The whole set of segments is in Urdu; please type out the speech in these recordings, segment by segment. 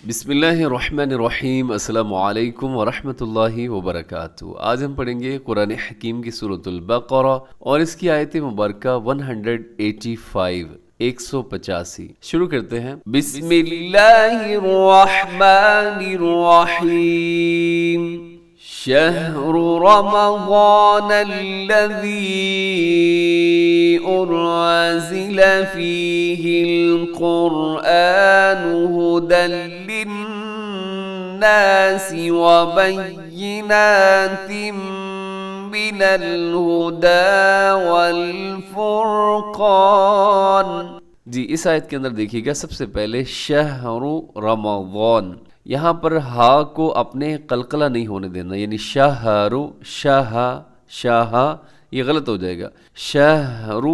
بسم اللہ الرحمن الرحیم، السلام علیکم ورحمۃ اللہ وبرکاتہ۔ آج ہم پڑھیں گے قرآن حکیم کی سورۃ البقرہ اور اس کی آیت مبارکہ 185 185۔ شروع کرتے ہیں۔ بسم اللہ الرحمن الرحیم۔ شہر رمضان الذی انزل فیہ القرآن ہدی للناس وبینات من الہدی والفرقان۔ جی اس آیت کے اندر دیکھیے گا، سب سے پہلے شہر رمضان، یہاں پر ہا کو اپنے قلقلہ نہیں ہونے دینا، یعنی شہر شاہ یہ غلط ہو جائے گا۔ شہر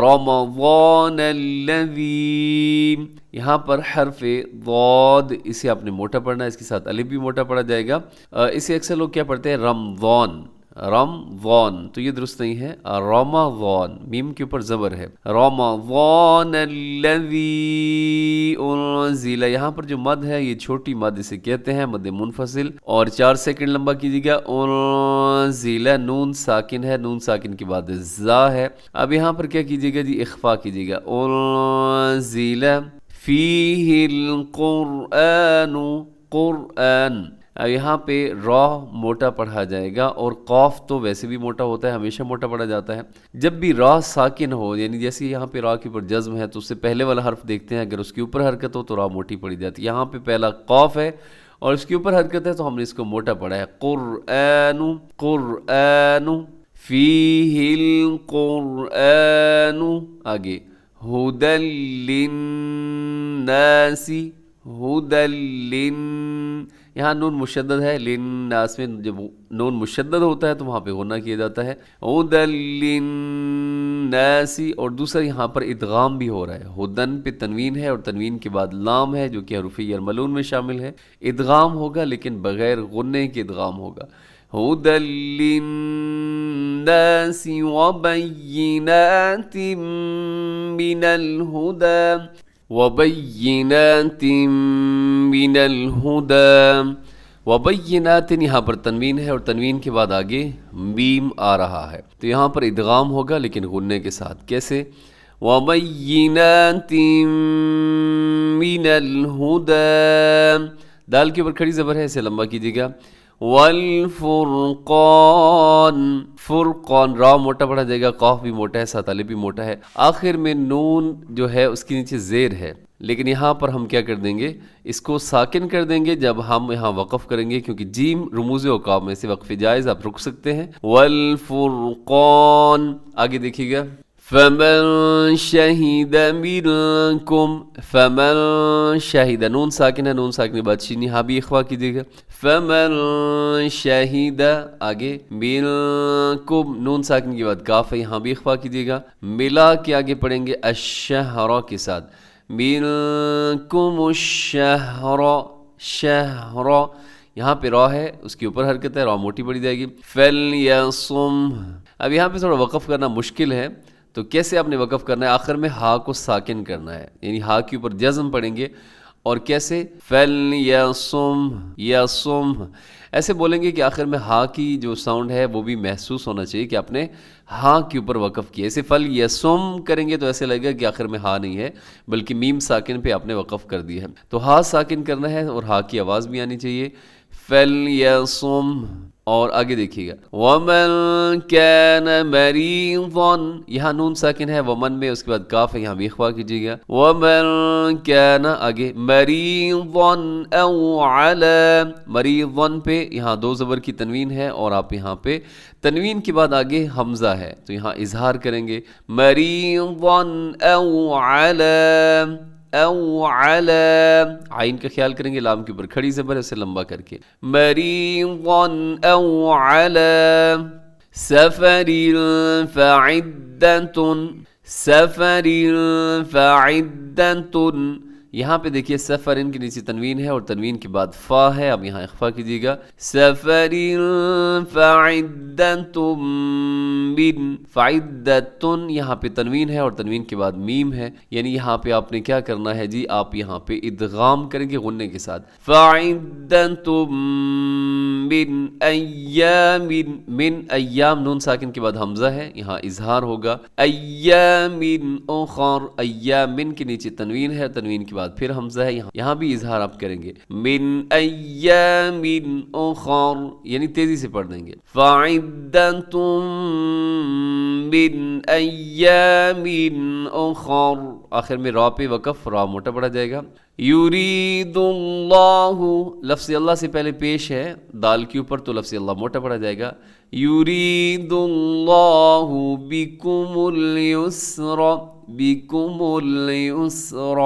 رمضان الذی، یہاں پر حرف ضاد اسے آپ نے موٹا پڑھنا ہے، اس کے ساتھ الف بھی موٹا پڑھا جائے گا۔ اسے اکثر لوگ کیا پڑھتے ہیں؟ رمضان، تو یہ درست نہیں ہے، رمضان، میم کے اوپر زبر ہے۔ رمضان الذی انزل، یہاں پر جو مد ہے یہ چھوٹی مد اسے کہتے ہیں، مد منفصل، اور 4 سیکنڈ لمبا کیجیے گا۔ انزل، نون ساکن ہے، نون ساکن کے بعد زا ہے۔ اب یہاں پر کیا کیجیے گا جی؟ اخفا کیجیے گا۔ انزل فیہ القرآن، قرآن، اب یہاں پہ را موٹا پڑھا جائے گا، اور قاف تو ویسے بھی موٹا ہوتا ہے، ہمیشہ موٹا پڑھا جاتا ہے۔ جب بھی را ساکن ہو، یعنی جیسے یہاں پہ را کے اوپر جزم ہے تو اس سے پہلے والا حرف دیکھتے ہیں، اگر اس کے اوپر حرکت ہو تو را موٹی پڑھی جاتی ہے۔ یہاں پہ پہلا قاف ہے اور اس کے اوپر حرکت ہے تو ہم نے اس کو موٹا پڑھا ہے۔ قرآن، قرآن، فیہ القرآن، آگے ہدی للناس، ہدی، یہاں نون مشدد ہے، للناس میں جب نون مشدد ہوتا ہے تو وہاں پہ غنہ کیا جاتا ہے۔ ہدی للناس، اور دوسرا یہاں پر ادغام بھی ہو رہا ہے، ہدن پہ تنوین ہے اور تنوین کے بعد لام ہے جو کہ حروف یرملون میں شامل ہے۔ ادغام ہوگا لیکن بغیر غنے کے ادغام ہوگا۔ ہدی للناس وبینات من الہدی، وبینات من الہدی، وبینات، یہاں پر تنوین ہے اور تنوین کے بعد آگے میم آ رہا ہے، تو یہاں پر ادغام ہوگا لیکن غنے کے ساتھ۔ کیسے؟ وبینات من الہدی، دال کے اوپر کھڑی زبر ہے، اسے لمبا کیجیے گا۔ والفرقان، فرقان، را موٹا پڑھا جائے گا، قاف بھی موٹا ہے، ساتھ الف بھی موٹا ہے، آخر میں نون جو ہے اس کے نیچے زیر ہے، لیکن یہاں پر ہم کیا کر دیں گے؟ اس کو ساکن کر دیں گے جب ہم یہاں وقف کریں گے، کیونکہ جیم رموز اوقاف میں سے وقف جائز، آپ رک سکتے ہیں۔ والفرقان، آگے دیکھیے گا۔ فمن شہد منکم، فمن شہد، نون ساکن ہے، نون ساکن کے بعد شین، یہاں بھی اخوا کیجیے گا۔ فمن شہد، آگے منکم، نون ساکن کے بعد کاف ہے، یہاں بھی اخوا کیجیے گا۔ ملا کے آگے پڑھیں گے الشہر کے ساتھ، منکم الشہر، شہر، یہاں پہ را ہے، اس کے اوپر حرکت ہے، را موٹی پڑی جائے گی۔ فلیصم، اب یہاں پہ تھوڑا وقف کرنا مشکل ہے، تو کیسے آپ نے وقف کرنا ہے؟ آخر میں ہا کو ساکن کرنا ہے، یعنی ہا کے اوپر جزم پڑھیں گے، اور کیسے؟ فلیصم، یصم، ایسے بولیں گے کہ آخر میں ہا کی جو ساؤنڈ ہے وہ بھی محسوس ہونا چاہیے کہ آپ نے ہا کے اوپر وقف کیا۔ ایسے فلیصم کریں گے تو ایسے لگے گا کہ آخر میں ہا نہیں ہے، بلکہ میم ساکن پہ آپ نے وقف کر دی ہے، تو ہا ساکن کرنا ہے اور ہا کی آواز بھی آنی چاہیے۔ فلیصم، اور آگے دیکھیے گا۔ ومن کان مریضا، یہاں نون ساکن ہے ومن میں، اس کے بعد کاف ہے، یہاں بھی اخوا کیجیے گا۔ ومن کان، آگے مریضا او علی، مریضا پہ یہاں 2 زبر کی تنوین ہے، اور آپ یہاں پہ تنوین کے بعد آگے حمزہ ہے تو یہاں اظہار کریں گے، مریضا او علی، او علی، عین کا خیال کریں گے، لام کے اوپر کھڑی زبر ہے، اسے لمبا کر کے، مریضا او علی سفر فعدۃ، سفر فعدۃ، یہاں پہ دیکھیے سفرن کے نیچے تنوین ہے اور تنوین کے بعد فا ہے، اب یہاں اخفا کیجیے گا. سفرن فعدتم من فعدتن، یہاں پہ تنوین ہے اور تنوین کے بعد میم ہے، یعنی یہاں پہ آپ نے کیا کرنا ہے جی، آپ یہاں پہ ادغام کریں گے غننے کے ساتھ. فعدتم من ایام، من ایام نون ساکن کے بعد حمزہ ہے، یہاں اظہار ہوگا. ایام اخر، ایام کے نیچے تنوین ہے، تنوین کے بعد پھر حمزہ ہے، یہاں بھی اظہار آپ کریں گے. من ایام اخر، یعنی تیزی سے پڑھ دیں گے. فعدتم من ایام اخر، آخر میں را پہ وقف، را موٹا پڑا جائے گا. یرید اللہ، لفظ اللہ سے پہلے پیش ہے دال کے اوپر تو لفظ اللہ موٹا پڑا جائے گا. یرید اللہ بکم اليسر، بکم اليسر،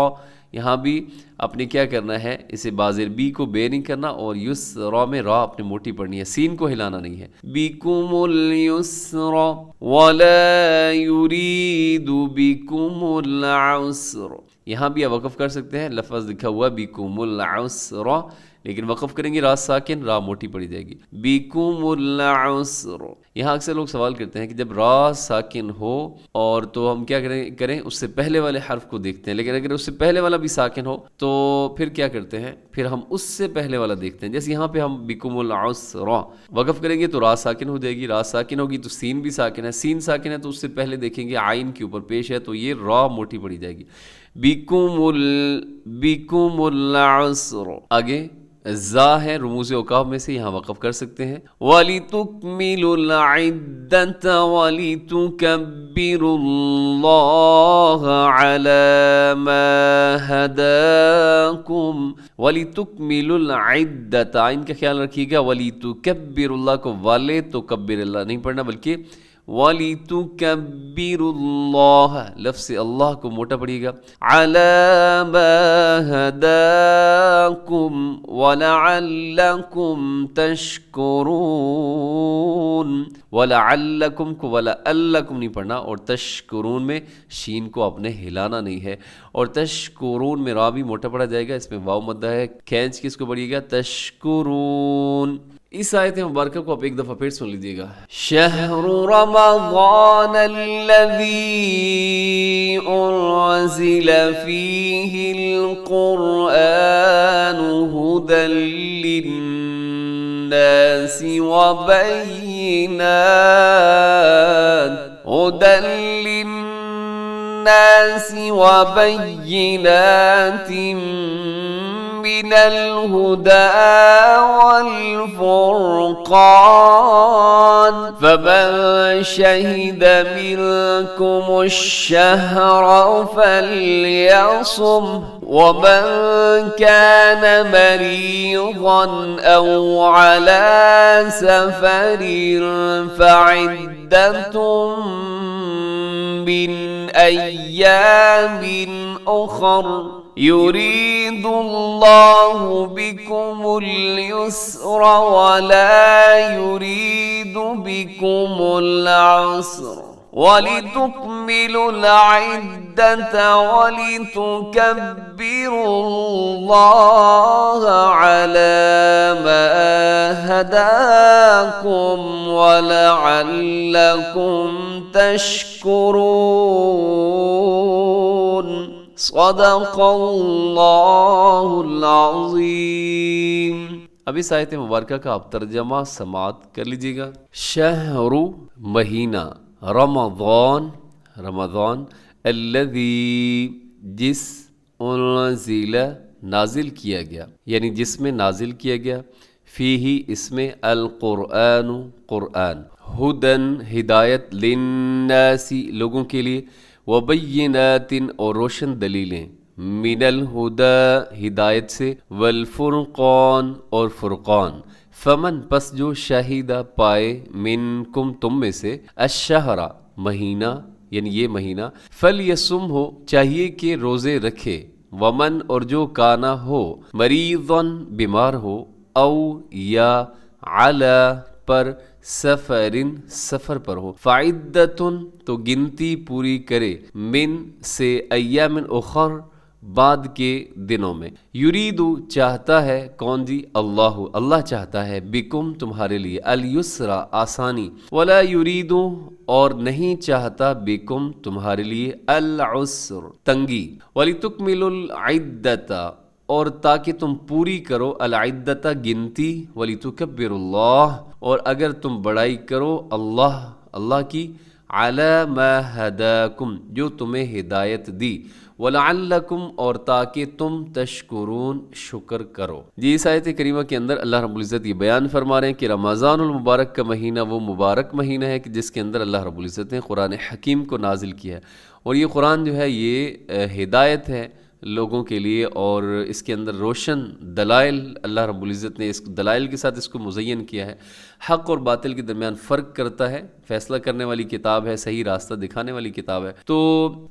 یہاں بھی آپ نے کیا کرنا ہے، اسے بازر بی کو بے نہیں کرنا اور یسرا میں را آپ نے موٹی پڑھنی ہے، سین کو ہلانا نہیں ہے. بکم اليسر ولا یرید بکم العسر، یہاں بھی آپ وقف کر سکتے ہیں، لفظ لکھا ہوا بکم العسر، لیکن وقف کریں گے را ساکن، را موٹی پڑی جائے گی. بکم العسر، یہاں اکثر لوگ سوال کرتے ہیں کہ جب را ساکن ہو اور تو ہم کیا کریں اس سے پہلے والے حرف کو دیکھتے ہیں، لیکن اگر اس سے پہلے والا بھی ساکن ہو تو پھر کیا کرتے ہیں، پھر ہم اس سے پہلے والا دیکھتے ہیں. جیسے یہاں پہ ہم بکم العسر وقف کریں گے تو را ساکن ہو جائے گی، را ساکن ہوگی تو سین بھی ساکن ہے، سین ساکن ہے تو اس سے پہلے دیکھیں گے عین کے اوپر پیش ہے تو یہ را موٹی پڑی جائے گی. بکم العسر. آگے زا ہے رموز عقاب میں سے، یہاں وقف کر سکتے ہیں. وَلِتُكْمِلُوا الْعِدَّةَ وَلِتُكَبِّرُوا اللَّهَ عَلَى مَا هَدَاكُمْ. وَلِتُكْمِلُوا الْعِدَّةَ، ان کا خیال رکھیے گا، وَلِتُكَبِّرُوا اللہ کو والے تو کبر اللہ نہیں پڑھنا بلکہ وَلِتُكَبِّرُوا اللَّهَ، لفظ اللہ کو موٹا پڑھیے گا. عَلَى مَا هَدَاكُمْ وَلَعَلَّكُمْ تَشْكُرُونَ، وَلَعَلَّكُمْ کو وَلَعَلَّكُمْ نہیں پڑھنا اور تشکرون میں شین کو آپ نے ہلانا نہیں ہے، اور تشکرون میں را بھی موٹا پڑا جائے گا، اس میں واو مدہ ہے، کھینچ کے اس کو پڑھیے گا تشکرون. اس آیت مبارکہ کو آپ ایک دفعہ پھر سن لیجیے گا. شہر رمضان الذی انزل فیہ القرآن ہدی للناس وبینات من الهدى والفرقان فمن شهد منكم الشهر فليصم ومن كان مريضا أو على سفر فعدة من أيام أخر يريد الله بكم اليسر ولا يريد بكم العسر ولتكملوا العدة ولتكبروا الله على ما هداكم ولعلكم تشكرون. صدق اللہ العظیم. اب اس آیت مبارکہ کا آپ ترجمہ سماعت کر لیجیے گا. شہر مہینہ، رمضان رمضان، الذی جس، انزل نازل کیا گیا، یعنی جس میں نازل کیا گیا، فیہ اس میں، القرآن قرآن، ہدن ہدایت، للناس لوگوں کے لیے، وبینات اور روشن دلیلیں، من الہدی ہدایت سے، والفرقان اور فرقان، فمن پس جو شہیدہ پائے، منکم تم میں سے، الشہر مہینہ یعنی یہ مہینہ، فلیصم ہو چاہیے کہ روزے رکھے، ومن اور جو کانا ہو، مریضن بیمار ہو، او یا علی پر، سفرن سفر پر ہو، فعدتن تو گنتی پوری کرے، من سے، ایام اخر بعد کے دنوں میں۔ یریدو چاہتا ہے کون جی؟ اللہ چاہتا ہے بکم تمہارے لیے، الیسرا آسانی، ولا یریدو اور نہیں چاہتا بکم تمہارے لیے العسر تنگی، ولتکملوا العدۃ اور تاکہ تم پوری کرو العدۃ گنتی، ولتکبروا اللہ اور اگر تم بڑائی کرو اللہ کی، علی ما ہداکم جو تمہیں ہدایت دی، وَلَعَلَّكُمْ اور تاکہ تم تشکرون شکر کرو۔ جی اس آیت کریمہ کے اندر اللہ رب العزت یہ بیان فرما رہے ہیں کہ رمضان المبارک کا مہینہ وہ مبارک مہینہ ہے کہ جس کے اندر اللہ رب العزت نے قرآن حکیم کو نازل کیا ہے، اور یہ قرآن جو ہے یہ ہدایت ہے لوگوں کے لیے، اور اس کے اندر روشن دلائل اللہ رب العزت نے اس دلائل کے ساتھ اس کو مزین کیا ہے، حق اور باطل کے درمیان فرق کرتا ہے، فیصلہ کرنے والی کتاب ہے، صحیح راستہ دکھانے والی کتاب ہے۔ تو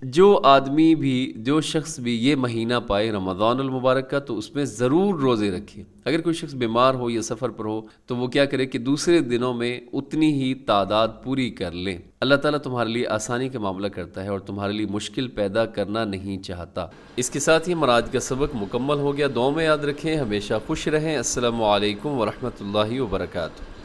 جو آدمی بھی، جو شخص بھی یہ مہینہ پائے رمضان المبارک کا، تو اس میں ضرور روزے رکھے۔ اگر کوئی شخص بیمار ہو یا سفر پر ہو تو وہ کیا کرے کہ دوسرے دنوں میں اتنی ہی تعداد پوری کر لیں۔ اللہ تعالیٰ تمہارے لیے آسانی کا معاملہ کرتا ہے اور تمہارے لیے مشکل پیدا کرنا نہیں چاہتا۔ اس کے ساتھ ہی ہمارا آج کا سبق مکمل ہو گیا۔ دعاؤں میں یاد رکھیں، ہمیشہ خوش رہیں۔ السلام علیکم ورحمۃ اللہ وبرکاتہ۔